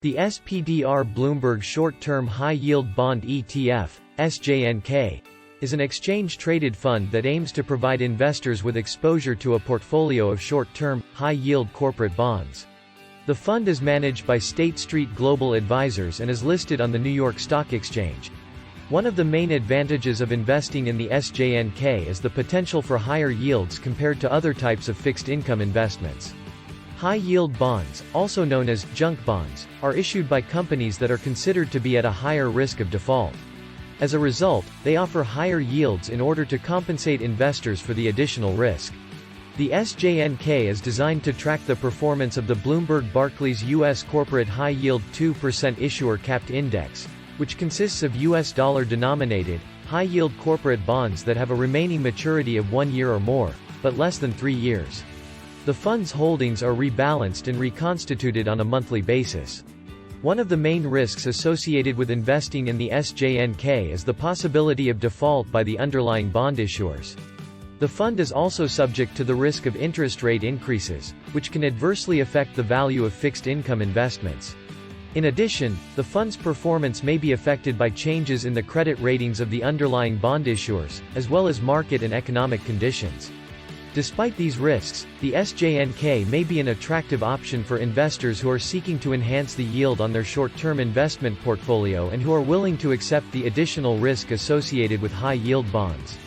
The SPDR Bloomberg Short-Term High-Yield Bond ETF, SJNK, is an exchange-traded fund that aims to provide investors with exposure to a portfolio of short-term, high-yield corporate bonds. The fund is managed by State Street Global Advisors and is listed on the New York Stock Exchange. One of the main advantages of investing in the SJNK is the potential for higher yields compared to other types of fixed-income investments. High-yield bonds, also known as junk bonds, are issued by companies that are considered to be at a higher risk of default. As a result, they offer higher yields in order to compensate investors for the additional risk. The SJNK is designed to track the performance of the Bloomberg Barclays U.S. Corporate High Yield 2% Issuer Capped Index, which consists of U.S. dollar-denominated, high-yield corporate bonds that have a remaining maturity of 1 year or more, but less than 3 years. The fund's holdings are rebalanced and reconstituted on a monthly basis. One of the main risks associated with investing in the SJNK is the possibility of default by the underlying bond issuers. The fund is also subject to the risk of interest rate increases, which can adversely affect the value of fixed-income investments. In addition, the fund's performance may be affected by changes in the credit ratings of the underlying bond issuers, as well as market and economic conditions. Despite these risks, the SJNK may be an attractive option for investors who are seeking to enhance the yield on their short-term investment portfolio and who are willing to accept the additional risk associated with high-yield bonds.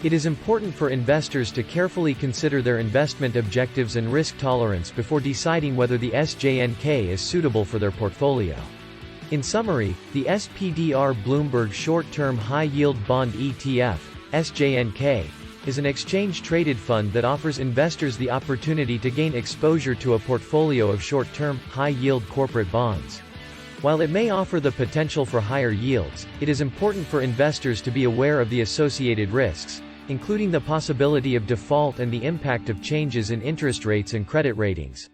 It is important for investors to carefully consider their investment objectives and risk tolerance before deciding whether the SJNK is suitable for their portfolio. In summary, the SPDR Bloomberg Short-Term High-Yield Bond ETF, SJNK, is an exchange-traded fund that offers investors the opportunity to gain exposure to a portfolio of short-term, high-yield corporate bonds. While it may offer the potential for higher yields, it is important for investors to be aware of the associated risks, including the possibility of default and the impact of changes in interest rates and credit ratings.